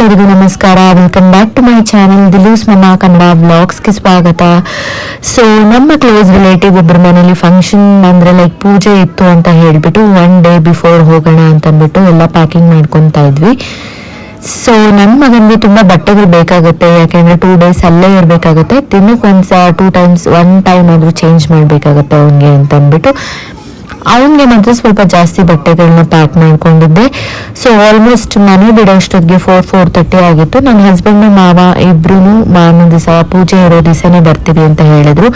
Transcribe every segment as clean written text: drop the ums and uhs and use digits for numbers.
ಎಲ್ಲರಿಗೂ ನಮಸ್ಕಾರ. Welcome back to my channel Dilu's mumma Kannada ವ್ಲಾಗ್ಸ್ಗೆ ಸ್ವಾಗತ. ಸೊ ನಮ್ಮ ಕ್ಲೋಸ್ ರಿಲೇಟಿವ್ ಒಬ್ಬರ ಮನೇಲಿ ಫಂಕ್ಷನ್ ಅಂದರೆ ಲೈಕ್ ಪೂಜೆ ಇತ್ತು ಅಂತ ಹೇಳಿಬಿಟ್ಟು 1 day ಬಿಫೋರ್ ಹೋಗೋಣ ಅಂತಂದ್ಬಿಟ್ಟು ಎಲ್ಲ ಪ್ಯಾಕಿಂಗ್ ಮಾಡ್ಕೊತಾ ಇದ್ವಿ. ಸೊ ನನ್ನ ಮಗನಿಗೆ ತುಂಬ ಬಟ್ಟೆಗಳು ಬೇಕಾಗುತ್ತೆ, ಯಾಕೆಂದರೆ 2 days ಅಲ್ಲೇ ಇರಬೇಕಾಗುತ್ತೆ. ದಿನಕ್ಕೆ 2 times 1 time ಆದರೂ ಚೇಂಜ್ ಮಾಡಬೇಕಾಗತ್ತೆ ಅವನಿಗೆ ಅಂತಂದ್ಬಿಟ್ಟು ಅವನಿಗೆ ಮಾತ್ರ ಸ್ವಲ್ಪ ಜಾಸ್ತಿ ಬಟ್ಟೆಗಳನ್ನ ಪ್ಯಾಕ್ ಮಾಡ್ಕೊಂಡಿದ್ದೆ. ಸೊ ಆಲ್ಮೋಸ್ಟ್ ಮನೆ ಬಿಡೋಷ್ಟೊತ್ತಿಗೆ 4:30 ಆಗಿತ್ತು. ನನ್ನ ಹಸ್ಬೆಂಡ್ ಮಾವ ಇಬ್ರು ಮಾರನೇ ದಿವಸ ಪೂಜೆ ಇರೋ ದಿವಸನೇ ಬರ್ತೀವಿ ಅಂತ ಹೇಳಿದ್ರು.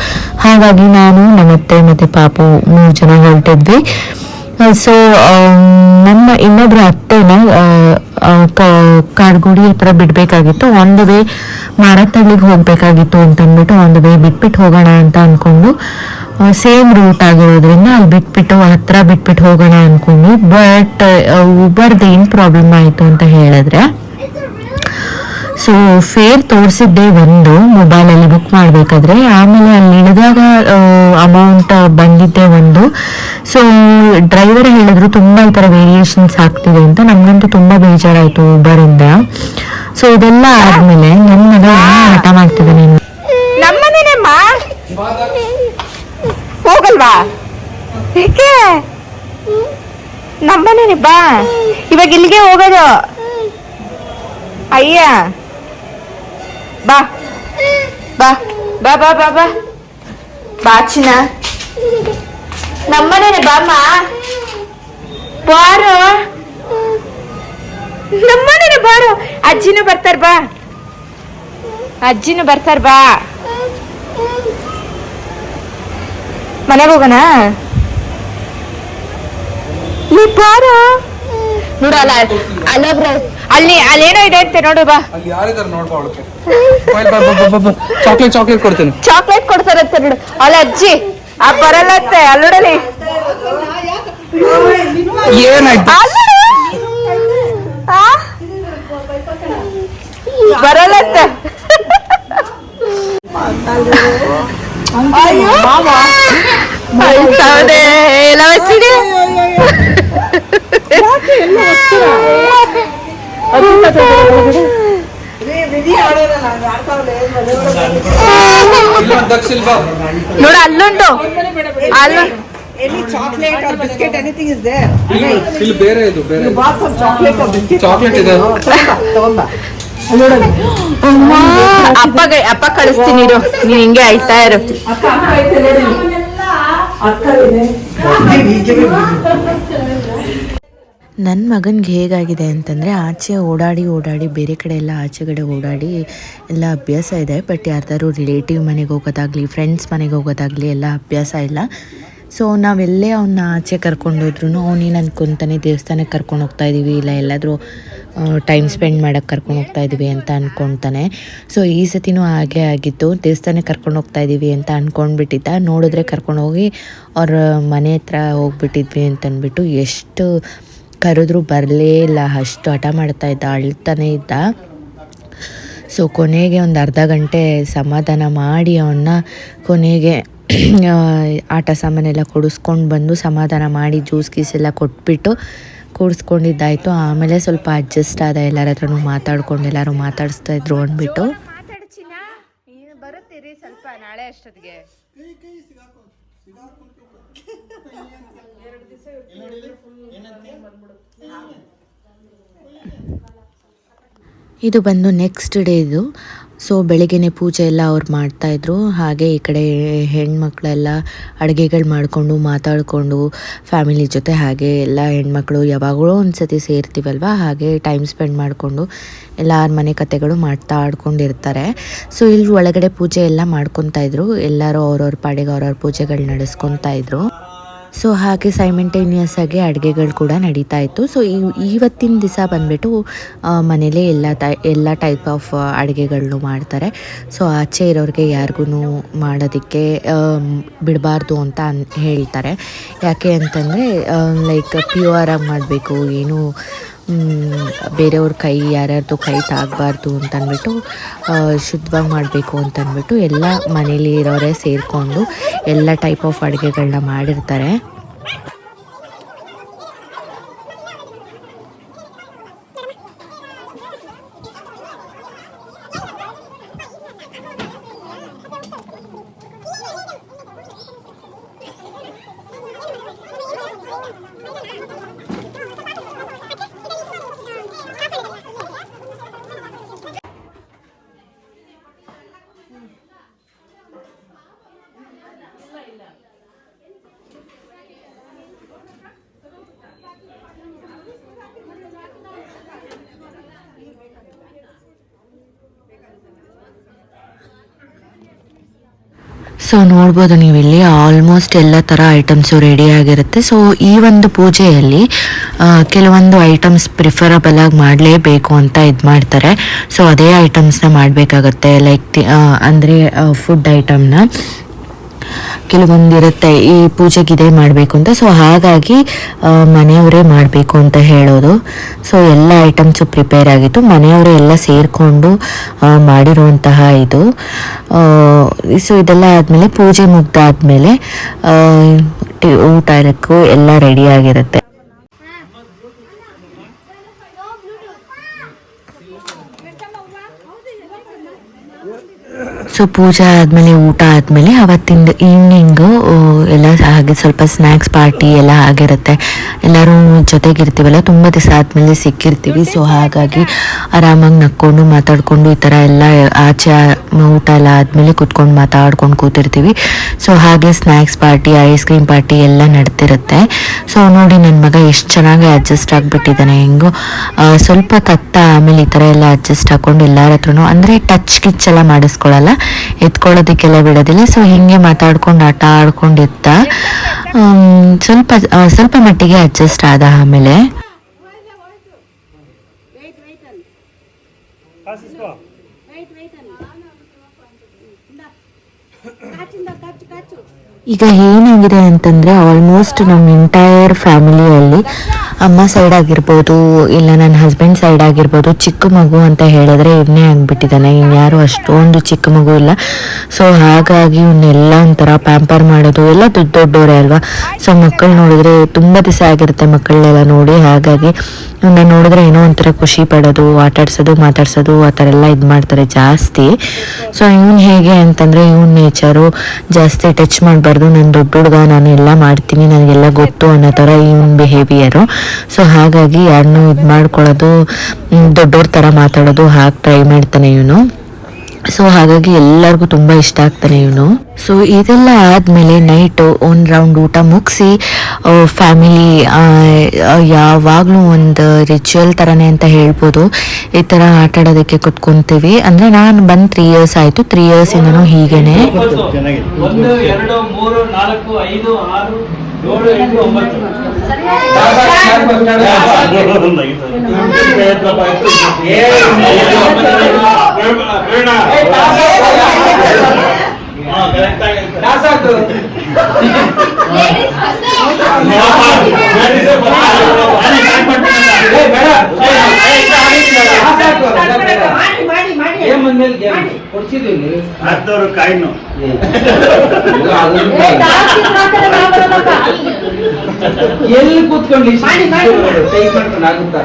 ಹಾಗಾಗಿ ನಾನು ನಮ್ಮತ್ತೆ ಮತ್ತೆ ಪಾಪು 3 ಜನ ಹೊರಟಿದ್ವಿ. ಸೊ ನಮ್ಮ ಇನ್ನೊಬ್ರು ಅತ್ತೆನ ಕಾಡ್ಗುಡಿ ಹತ್ರ ಬಿಡಬೇಕಾಗಿತ್ತು. ಒಂದು ವೇ ಮಾರತ್ತಳ್ಳಿಗೆ ಹೋಗಬೇಕಾಗಿತ್ತು ಅಂತಂದ್ಬಿಟ್ಟು ಒಂದು ವೇ ಬಿಟ್ಬಿಟ್ಟು ಹೋಗೋಣ ಅಂತ ಅಂದ್ಕೊಂಡು ಸೇಮ್ ರೂಟ್ ಆಗಿರೋದ್ರಿಂದ ಅಲ್ಲಿ ಬಿಟ್ಬಿಟ್ಟು ಹತ್ರ ಬಿಟ್ಬಿಟ್ಟು ಹೋಗೋಣ ಅಂದ್ಕೊಂಡು, ಬಟ್ ಊಬರ್ದು ಏನು ಪ್ರಾಬ್ಲಮ್ ಆಯಿತು ಅಂತ ಹೇಳಿದ್ರೆ, ಸೊ ಫೇರ್ ತೋರಿಸಿದ್ದೆ ಒಂದು ಮೊಬೈಲಲ್ಲಿ ಬುಕ್ ಮಾಡಬೇಕಾದ್ರೆ, ಆಮೇಲೆ ಅಲ್ಲಿ ಇಳಿದಾಗ ಅಮೌಂಟ್ ಬಂದಿದ್ದೆ ಒಂದು. ಸೊ ಡ್ರೈವರ್ ಹೇಳಿದ್ರು ತುಂಬ ಈ ಥರ ವೇರಿಯೇಷನ್ಸ್ ಆಗ್ತಿದೆ ಅಂತ. ನಮಗಂತೂ ತುಂಬ ಬೇಜಾರಾಯಿತು ಊಬರಿಂದ. ಸೊ ಇದೆಲ್ಲ ಆದಮೇಲೆ ನನ್ನ ಮಗ ಹಠ ಮಾಡ್ತಿದ್ದೆ, ನೀನು ನಮ್ಮನೇನಮ್ಮ ಹೋಗಲ್ವಾ? ಏಕೆ ನಮ್ಮನೇನೆ ಬಾ, ಇವಾಗ ಇಲ್ಲಿಗೆ ಹೋಗೋದು. ಅಯ್ಯ ಬಾ ಬಾ ಬಾ ಬಾ ಬಾ ಬಾ ಬಾ ಚಿನ್ನ, ನಮ್ಮನೇನೆ ಬಾಮ್ಮ, ಬಾರೋ ನಮ್ಮನೇನೆ ಬಾರೋ. ಅಜ್ಜಿನೂ ಬರ್ತಾರ ಬಾ, ಅಜ್ಜಿನೂ ಬರ್ತಾರ ಬಾ. ಮನೆಗೆ ಹೋಗೋಣ, ನೀ ಬಾರೋ. ನೋಡು ಅಲ್ಲ ಅಲ್ಲೊಬ್ರು ಅಲ್ಲೇನೋ ಇದೆ ಅಂತೆ, ನೋಡು ಬಾ. ಚಾಕ್ಲೇಟ್ ಕೊಡ್ತೀನಿ. ಚಾಕ್ಲೇಟ್ ಕೊಡ್ತಾರಂತೆ ನೋಡು. ಅಲ್ಲ ಅಜ್ಜಿ ಆ ಬರಲ್ಲಂತೆ, ಅಲ್ಲೋಡಲಿ ಬರಲ್ಲಂತೆ. ಎಲ್ಲ ವಸಿಡಿ ನೋಡ ಅಲ್ಲುಂಟು, ಅಲ್ಲ chocolate or biscuit, anything is there. ಇಲ್ಲಿ ಬೇರೆ ಇದು ಬೇರೆ. You bought some chocolate or biscuit. Chocolate ಇದೆ. ತಗೊಂಬ. ಅಪ್ಪ ಕಳಿಸ್ತೀನಿ ಇರು, ನೀನ್ ಹಿಂಗೆ ಆಯ್ತಾ ಇರು. ನನ್ನ ಮಗನಿಗೆ ಹೇಗಾಗಿದೆ ಅಂತಂದರೆ, ಆಚೆ ಓಡಾಡಿ ಬೇರೆ ಕಡೆ ಎಲ್ಲ ಆಚೆಗಡೆ ಓಡಾಡಿ ಎಲ್ಲ ಅಭ್ಯಾಸ ಇದೆ. ಬಟ್ ಯಾರ್ದಾರು ರಿಲೇಟಿವ್ ಮನೆಗೆ ಹೋಗೋದಾಗಲಿ ಫ್ರೆಂಡ್ಸ್ ಮನೆಗೆ ಹೋಗೋದಾಗಲಿ ಎಲ್ಲ ಅಭ್ಯಾಸ ಇಲ್ಲ. ಸೊ ನಾವೆಲ್ಲೇ ಅವನ್ನ ಆಚೆ ಕರ್ಕೊಂಡೋದ್ರೂ ಅವನೇನು ಅನ್ಕೊತಾನೆ, ದೇವಸ್ಥಾನಕ್ಕೆ ಕರ್ಕೊಂಡು ಹೋಗ್ತಾಯಿದ್ದೀವಿ ಇಲ್ಲ ಎಲ್ಲಾದರೂ ಟೈಮ್ ಸ್ಪೆಂಡ್ ಮಾಡೋಕ್ಕೆ ಕರ್ಕೊಂಡು ಹೋಗ್ತಾಯಿದ್ದೀವಿ ಅಂತ ಅಂದ್ಕೊತಾನೆ. ಸೊ ಈ ಸತಿನೂ ಹಾಗೆ ಆಗಿತ್ತು. ದೇವಸ್ಥಾನಕ್ಕೆ ಕರ್ಕೊಂಡು ಹೋಗ್ತಾಯಿದ್ದೀವಿ ಅಂತ ಅಂದ್ಕೊಂಡ್ಬಿಟ್ಟಿದ್ದ. ನೋಡಿದ್ರೆ ಕರ್ಕೊಂಡೋಗಿ ಅವ್ರ ಮನೆ ಹತ್ರ ಹೋಗ್ಬಿಟ್ಟಿದ್ವಿ ಅಂತಂದ್ಬಿಟ್ಟು ಎಷ್ಟು ಕರೆದ್ರೂ ಬರಲೇ ಇಲ್ಲ, ಅಷ್ಟು ಹಠ ಮಾಡ್ತಾಯಿದ್ದ, ಅಳ್ತಾನೆ ಇದ್ದ. ಸೊ ಕೊನೆಗೆ ಒಂದು ಅರ್ಧ ಗಂಟೆ ಸಮಾಧಾನ ಮಾಡಿ ಅವನ್ನ ಕೊನೆಗೆ ಆಟ ಸಾಮಾನೆಲ್ಲ ಕೊಡಿಸ್ಕೊಂಡು ಬಂದು ಸಮಾಧಾನ ಮಾಡಿ ಜ್ಯೂಸ್ ಗೀಸ್ ಎಲ್ಲ ಕೊಟ್ಬಿಟ್ಟು ಕೂಡಿಸ್ಕೊಂಡಿದ್ದಾಯಿತು. ಆಮೇಲೆ ಸ್ವಲ್ಪ ಅಡ್ಜಸ್ಟ್ ಆದ, ಎಲ್ಲರ ಹತ್ರನೂ ಮಾತಾಡ್ಕೊಂಡು ಎಲ್ಲರೂ ಮಾತಾಡಿಸ್ತಾ ಇದ್ರು ಅಂದ್ಬಿಟ್ಟು. ಬರುತ್ತೀರಿ ಸ್ವಲ್ಪ ನಾಳೆ ಅಷ್ಟೊತ್ತಿಗೆ. ಇದು ಬಂದು ನೆಕ್ಸ್ಟ್ ಡೇ ಇದು. ಸೊ ಬೆಳಗ್ಗೆನೇ ಪೂಜೆ ಎಲ್ಲ ಅವ್ರು ಮಾಡ್ತಾಯಿದ್ರು. ಹಾಗೆ ಈ ಕಡೆ ಹೆಣ್ಮಕ್ಳೆಲ್ಲ ಅಡುಗೆಗಳು ಮಾಡಿಕೊಂಡು ಮಾತಾಡಿಕೊಂಡು ಫ್ಯಾಮಿಲಿ ಜೊತೆ, ಹಾಗೆ ಎಲ್ಲ ಹೆಣ್ಮಕ್ಳು ಯಾವಾಗಲೂ ಒಂದು ಸತಿ ಸೇರ್ತೀವಲ್ವ, ಹಾಗೆ ಟೈಮ್ ಸ್ಪೆಂಡ್ ಮಾಡಿಕೊಂಡು ಎಲ್ಲರ ಮನೆ ಕತೆಗಳು ಆಡ್ಕೊಂಡಿರ್ತಾರೆ. ಸೊ ಇಲ್ಲಿ ಒಳಗಡೆ ಪೂಜೆ ಎಲ್ಲ ಮಾಡ್ಕೊತಾಯಿದ್ರು. ಎಲ್ಲರೂ ಅವ್ರವ್ರ ಪಾಡಿಗೆ ಅವ್ರವ್ರ ಪೂಜೆಗಳು ನಡೆಸ್ಕೊತಾಯಿದ್ರು. ಸೊ ಹಾಗೆ ಸೈಮೆಂಟೇನಿಯಸ್ ಆಗಿ ಅಡುಗೆಗಳು ಕೂಡ ನಡೀತಾ ಇತ್ತು. ಸೊ ಇವತ್ತಿನ ದಿವಸ ಬಂದುಬಿಟ್ಟು ಮನೇಲೇ ಎಲ್ಲ ಟೈಪ್ ಆಫ್ ಅಡುಗೆಗಳನ್ನೂ ಮಾಡ್ತಾರೆ. ಸೊ ಆಚೆ ಇರೋರಿಗೆ ಯಾರಿಗೂ ಮಾಡೋದಕ್ಕೆ ಬಿಡಬಾರ್ದು ಅಂತ ಹೇಳ್ತಾರೆ. ಯಾಕೆ ಅಂತಂದರೆ ಲೈಕ್ ಪ್ಯೂರಾಗಿ ಮಾಡಬೇಕು, ಏನು ಬೇರೆಯವ್ರ ಕೈ ಯಾರ್ಯಾರ್ದು ಕೈ ತಾಗಬಾರ್ದು ಅಂತಂದ್ಬಿಟ್ಟು ಶುದ್ಧವಾಗಿ ಮಾಡಬೇಕು ಅಂತಂದ್ಬಿಟ್ಟು ಎಲ್ಲ ಮನೇಲಿ ಇರೋರೇ ಸೇರಿಕೊಂಡು ಎಲ್ಲ ಟೈಪ್ ಆಫ್ ಅಡುಗೆಗಳನ್ನ ಮಾಡಿರ್ತಾರೆ. ಸೊ ನೋಡ್ಬೋದು ನೀವು ಇಲ್ಲಿ ಆಲ್ಮೋಸ್ಟ್ ಎಲ್ಲ ಥರ ಐಟಮ್ಸು ರೆಡಿ ಆಗಿರುತ್ತೆ. ಸೊ ಈ ಒಂದು ಪೂಜೆಯಲ್ಲಿ ಕೆಲವೊಂದು ಐಟಮ್ಸ್ ಪ್ರಿಫರಬಲ್ ಆಗಿ ಮಾಡಲೇಬೇಕು ಅಂತ ಇದು ಮಾಡ್ತಾರೆ. ಸೊ ಅದೇ ಐಟಮ್ಸ್ನ ಮಾಡಬೇಕಾಗತ್ತೆ. ಲೈಕ್ ಅಂದರೆ ಫುಡ್ ಐಟಮ್ನ ಕೆಲವೊಂದಿರುತ್ತೆ ಈ ಪೂಜೆಗೆ ಇದೇ ಮಾಡಬೇಕು ಅಂತ. ಸೊ ಹಾಗಾಗಿ ಮನೆಯವರೇ ಮಾಡಬೇಕು ಅಂತ ಹೇಳೋದು. ಸೊ ಎಲ್ಲ ಐಟಮ್ಸು ಪ್ರಿಪೇರ್ ಆಗಿತ್ತು, ಮನೆಯವರೇ ಎಲ್ಲ ಸೇರಿಕೊಂಡು ಮಾಡಿರುವಂತಹ ಇದು. ಸೊ ಇದೆಲ್ಲ ಆದಮೇಲೆ ಪೂಜೆ ಮುಗ್ದಾದ್ಮೇಲೆ ಊಟ ಎಲ್ಲ ರೆಡಿ ಆಗಿರುತ್ತೆ. ಸೊ ಪೂಜೆ ಆದಮೇಲೆ ಊಟ ಆದಮೇಲೆ ಅವತ್ತಿಂದ ಈವ್ನಿಂಗು ಎಲ್ಲ ಹಾಗೆ ಸ್ವಲ್ಪ ಸ್ನ್ಯಾಕ್ಸ್ ಪಾರ್ಟಿ ಎಲ್ಲ ಆಗಿರುತ್ತೆ. ಎಲ್ಲರೂ ಜೊತೆಗಿರ್ತೀವಲ್ಲ, ತುಂಬ ದಿವಸ ಆದಮೇಲೆ ಸಿಕ್ಕಿರ್ತೀವಿ. ಸೊ ಹಾಗಾಗಿ ಆರಾಮಾಗಿ ನಕ್ಕೊಂಡು ಮಾತಾಡಿಕೊಂಡು ಈ ಥರ ಎಲ್ಲ ಆಚೆ ಊಟ ಎಲ್ಲ ಆದಮೇಲೆ ಕುತ್ಕೊಂಡು ಮಾತಾಡ್ಕೊಂಡು ಕೂತಿರ್ತೀವಿ. ಸೊ ಹಾಗೆ snacks party, ice cream party ಎಲ್ಲ ನಡ್ತಿರುತ್ತೆ. ಸೊ ನೋಡಿ ನನ್ನ ಮಗ ಎಷ್ಟು ಚೆನ್ನಾಗಿ ಅಡ್ಜಸ್ಟ್ ಆಗಿಬಿಟ್ಟಿದ್ದಾನೆ. ಹೆಂಗೋ ಸ್ವಲ್ಪ ತತ್ತ ಆಮೇಲೆ ಈ ಥರ ಎಲ್ಲ ಅಡ್ಜಸ್ಟ್ ಹಾಕ್ಕೊಂಡು ಎಲ್ಲರ ಹತ್ರನೂ ಅಂದರೆ ಟಚ್ ಕಿಚ್ ಎಲ್ಲ ಮಾಡಿಸ್ಕೊಳ್ಳಲ್ಲ, ಎತ್ಕೊಳ್ಳೋದಕ್ಕೆಲ್ಲ ಬಿಡೋದಿಲ್ಲ. ಸೊ ಹಿಂಗೆ ಮಾತಾಡ್ಕೊಂಡು ಆಟ ಆಡ್ಕೊಂಡಿರ್ತ ಸ್ವಲ್ಪ ಮಟ್ಟಿಗೆ ಅಡ್ಜಸ್ಟ್ ಆದ. ಆಮೇಲೆ ಈಗ ಏನಾಗಿದೆ ಅಂತಂದರೆ ಆಲ್ಮೋಸ್ಟ್ ನಮ್ಮ ಎಂಟೈರ್ ಫ್ಯಾಮಿಲಿಯಲ್ಲಿ ಅಮ್ಮ ಸೈಡ್ ಆಗಿರ್ಬೋದು, ಇಲ್ಲ ನನ್ನ ಹಸ್ಬೆಂಡ್ ಸೈಡ್ ಆಗಿರ್ಬೋದು, ಚಿಕ್ಕ ಮಗು ಅಂತ ಹೇಳಿದ್ರೆ ಇವನ್ನೇ ಆಗಿಬಿಟ್ಟಿದ್ದಾನೆ. ಇನ್ಯಾರು ಅಷ್ಟೊಂದು ಚಿಕ್ಕ ಮಗು ಇಲ್ಲ. ಸೊ ಹಾಗಾಗಿ ಇವನ್ನೆಲ್ಲ ಒಂಥರ ಪ್ಯಾಂಪರ್ ಮಾಡೋದು ಎಲ್ಲ ದೊಡ್ಡವರೇ ಅಲ್ವಾ. ಸೊ ಮಕ್ಕಳು ನೋಡಿದ್ರೆ ತುಂಬ ದಿವಸ ಆಗಿರುತ್ತೆ ಮಕ್ಕಳನ್ನೆಲ್ಲ ನೋಡಿ. ಹಾಗಾಗಿ ಇವನ್ನ ನೋಡಿದ್ರೆ ಏನೋ ಒಂಥರ ಖುಷಿ ಪಡೋದು, ಆಟಾಡ್ಸೋದು, ಮಾತಾಡ್ಸೋದು ಆ ಥರ ಎಲ್ಲ ಇದು ಮಾಡ್ತಾರೆ ಜಾಸ್ತಿ. ಸೊ ಇವನು ಹೇಗೆ ಅಂತಂದರೆ ಇವನ್ ನೇಚರು ಜಾಸ್ತಿ ಟಚ್ ಮಾಡಬಾರ್ದು, ನಾನು ದೊಡ್ಡ ಹುಡುಗ, ನಾನು ಎಲ್ಲ ಮಾಡ್ತೀನಿ, ನನಗೆಲ್ಲ ಗೊತ್ತು ಅನ್ನೋ ಥರ ಇವನ್ ಬಿಹೇವಿಯರು. ಸೊ ಹಾಗಾಗಿ ಯಾರನ್ನೂ ಇದು ಮಾಡ್ಕೊಳ್ಳೋದು, ದೊಡ್ಡವ್ರ ಥರ ಮಾತಾಡೋದು ಹಾಗೆ ಟ್ರೈ ಮಾಡ್ತಾನೆ ಇವನು. ಸೊ ಹಾಗಾಗಿ ಎಲ್ಲರಿಗೂ ತುಂಬ ಇಷ್ಟ ಆಗ್ತಾನೆ ಇವನು. ಸೊ ಇದೆಲ್ಲ ಆದಮೇಲೆ ನೈಟು ಒಂದು ರೌಂಡ್ ಊಟ ಮುಗಿಸಿ ಫ್ಯಾಮಿಲಿ ಯಾವಾಗಲೂ ಒಂದು ರಿಚುವಲ್ ಥರನೇ ಅಂತ ಹೇಳ್ಬೋದು, ಈ ಥರ ಆಟ ಆಡೋದಕ್ಕೆ ಕುತ್ಕೊತೀವಿ. ಅಂದರೆ ನಾನು ಬಂದು 3 years ಆಯಿತು. 3 yearsಯಿಂದನೂ ಹೀಗೇನೆ. 1 2 3 4 5 6 7 8 9 ಕಾಯಿನು ಎಲ್ಲಿ ಕೂತ್ಕೊಂಡು ಆಗುತ್ತಾ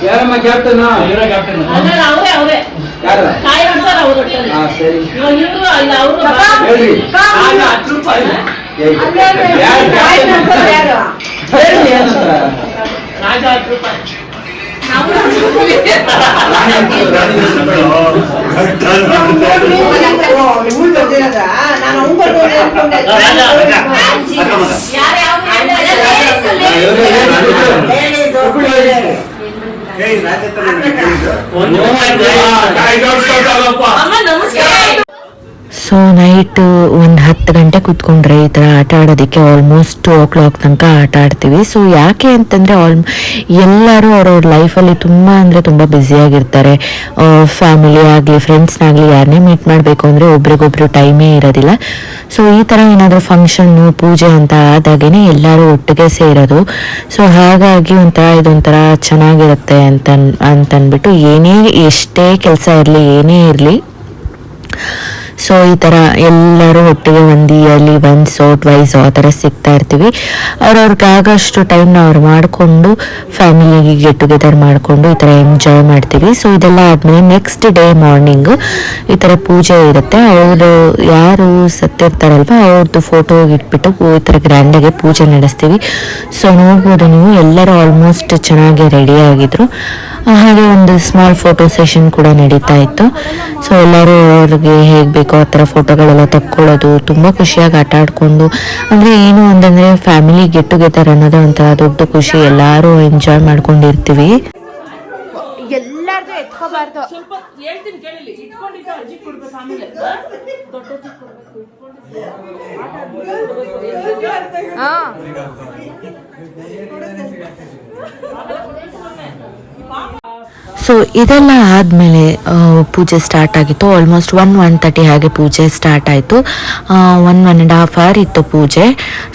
ಯಾರಮ್ಮ ಕ್ಯಾಪ್ಟನ್? ಸರಿ ಸೊ ನೈಟ್ ಒಂದು 10 ಗಂಟೆ ಕೂತ್ಕೊಂಡ್ರೆ ಈ ಥರ ಆಟ ಆಡೋದಕ್ಕೆ ಆಲ್ಮೋಸ್ಟ್ 2 o'clock ತನಕ ಆಟ ಆಡ್ತೀವಿ. ಸೊ ಯಾಕೆ ಅಂತಂದರೆ ಎಲ್ಲರೂ ಅವ್ರವ್ರ ಲೈಫಲ್ಲಿ ತುಂಬ ಅಂದರೆ ತುಂಬ ಬ್ಯುಸಿಯಾಗಿರ್ತಾರೆ. ಫ್ಯಾಮಿಲಿ ಆಗಲಿ ಫ್ರೆಂಡ್ಸ್ನಾಗಲಿ ಯಾರನ್ನೇ ಮೀಟ್ ಮಾಡಬೇಕು ಅಂದರೆ ಒಬ್ರಿಗೊಬ್ರು ಟೈಮೇ ಇರೋದಿಲ್ಲ. ಸೊ ಈ ಥರ ಏನಾದರೂ ಫಂಕ್ಷನ್ನು ಪೂಜೆ ಅಂತ ಆದಾಗೇ ಎಲ್ಲರೂ ಒಟ್ಟಿಗೆ ಸೇರೋದು. ಸೊ ಹಾಗಾಗಿ ಇದೊಂಥರ ಚೆನ್ನಾಗಿರುತ್ತೆ ಅಂತಂದ್ಬಿಟ್ಟು ಎಷ್ಟೇ ಕೆಲಸ ಇರಲಿ ಏನೇ ಇರಲಿ, ಸೊ ಈ ಥರ ಎಲ್ಲರೂ ಒಟ್ಟಿಗೆ ಒಂದು ಇಯರ್ಲಿ ಒನ್ಸೋ ಟ್ವೈಸೋ ಆ ಥರ ಸಿಗ್ತಾ ಇರ್ತೀವಿ. ಅವ್ರವ್ರಿಗಾಗಷ್ಟು ಟೈಮ್ನ ಅವ್ರು ಮಾಡಿಕೊಂಡು ಫ್ಯಾಮಿಲಿಗೆ ಗೆಟ್ ಟುಗೆದರ್ ಮಾಡಿಕೊಂಡು ಈ ಥರ ಎಂಜಾಯ್ ಮಾಡ್ತೀವಿ. ಸೊ ಇದೆಲ್ಲ ಆದಮೇಲೆ ನೆಕ್ಸ್ಟ್ ಡೇ ಮಾರ್ನಿಂಗು ಈ ಥರ ಪೂಜೆ ಇರುತ್ತೆ. ಅವರು ಯಾರು ಸತ್ತಿರ್ತಾರಲ್ವ ಅವ್ರದ್ದು ಫೋಟೋ ಇಟ್ಬಿಟ್ಟು ಈ ಥರ ಗ್ರ್ಯಾಂಡಾಗಿ ಪೂಜೆ ನಡೆಸ್ತೀವಿ. ಸೊ ನೋಡ್ಬೋದು ನೀವು ಎಲ್ಲರೂ ಆಲ್ಮೋಸ್ಟ್ ಚೆನ್ನಾಗಿ ರೆಡಿ ಆಗಿದ್ರು. ಹಾಗೆ ಒಂದು ಸ್ಮಾಲ್ ಫೋಟೋ ಸೆಷನ್ ಕೂಡ ನಡೀತಾ ಇತ್ತು. ಸೊ ಎಲ್ಲರೂ ಅವ್ರಿಗೆ ಹೇಗೆ ಬೇಕೋ ಆ ಥರ ಫೋಟೋಗಳೆಲ್ಲ ತಕ್ಕೊಳ್ಳೋದು, ತುಂಬ ಖುಷಿಯಾಗಿ ಆಟ ಆಡಿಕೊಂಡು, ಅಂದರೆ ಏನು ಅಂತಂದರೆ ಫ್ಯಾಮಿಲಿ ಗೆಟ್ ಟುಗೆದರ್ ಅನ್ನೋದು ಒಂಥರ ದೊಡ್ಡ ಖುಷಿ. ಎಲ್ಲರೂ ಎಂಜಾಯ್ ಮಾಡ್ಕೊಂಡಿರ್ತೀವಿ. ಎಲ್ಲ ಎಲ್ಲಾರ್ದು ಎತ್ಕೋಬಾರ್ದು. ಸ್ವಲ್ಪ ಹೇಳ್ತೀನಿ ಕೇಳಿಲ್ಲ, ಇಟ್ಕೊಂಡಿದ್ದು ಅಜ್ಜಿ ಕೊಡ್ಬೇಕು, ಆಮೇಲೆ ದೊಡ್ಡ ಅಜ್ಜಿ ಕೊಡ್ಬೇಕು, ಹಾ ಸೊ ಇದೆಲ್ಲ ಆದಮೇಲೆ ಪೂಜೆ ಸ್ಟಾರ್ಟ್ ಆಗಿತ್ತು. ಆಲ್ಮೋಸ್ಟ್ 1:30 ಹಾಗೆ ಪೂಜೆ ಸ್ಟಾರ್ಟ್ ಆಯಿತು. 1.5 ಅವರ್ ಇತ್ತು ಪೂಜೆ.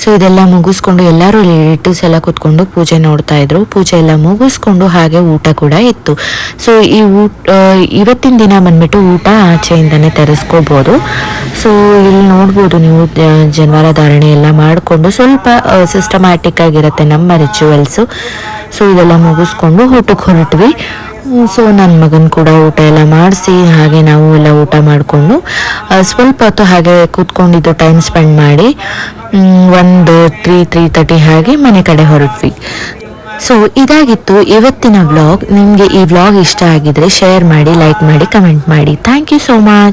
ಸೊ ಇದೆಲ್ಲ ಮುಗಿಸ್ಕೊಂಡು ಎಲ್ಲರೂ ರಿಲೇಟಿವ್ಸ್ ಎಲ್ಲ ಕೂತ್ಕೊಂಡು ಪೂಜೆ ನೋಡ್ತಾ ಇದ್ರು. ಪೂಜೆ ಎಲ್ಲ ಮುಗಿಸ್ಕೊಂಡು ಹಾಗೆ ಊಟ ಕೂಡ ಇತ್ತು. ಸೊ ಈ ಇವತ್ತಿನ ದಿನ ಬಂದ್ಬಿಟ್ಟು ಊಟ ಆಚೆಯಿಂದನೇ ತರಿಸ್ಕೋಬೋದು. ಸೊ ಇಲ್ಲಿ ನೋಡ್ಬೋದು ನೀವು ಜನವಾರ ಧಾರಣೆ ಎಲ್ಲ ಮಾಡಿಕೊಂಡು ಸ್ವಲ್ಪ ಸಿಸ್ಟಮ್ಯಾಟಿಕ್ ಆಗಿರುತ್ತೆ ನಮ್ಮ ರಿಚುವಲ್ಸು. ಸೊ ಇದೆಲ್ಲ ಮುಗಿಸ್ಕೊಂಡು ಊಟಕ್ಕೆ ಹೊರಟ್ವಿ. ಸೊ ನನ್ನ ಮಗನ ಕೂಡ ಊಟ ಎಲ್ಲ ಮಾಡಿಸಿ ಹಾಗೆ ನಾವು ಎಲ್ಲ ಊಟ ಮಾಡಿಕೊಂಡು ಸ್ವಲ್ಪ ಹೊತ್ತು ಹಾಗೆ ಕೂತ್ಕೊಂಡಿದ್ದು ಟೈಮ್ ಸ್ಪೆಂಡ್ ಮಾಡಿ 3:30 ಹಾಗೆ ಮನೆ ಕಡೆ ಹೊರಟ್ವಿ. ಸೊ ಇದಾಗಿತ್ತು ಇವತ್ತಿನ ವ್ಲಾಗ್. ನಿಮಗೆ ಈ ವ್ಲಾಗ್ ಇಷ್ಟ ಆಗಿದ್ರೆ ಶೇರ್ ಮಾಡಿ, ಲೈಕ್ ಮಾಡಿ, ಕಮೆಂಟ್ ಮಾಡಿ. Thank you so much.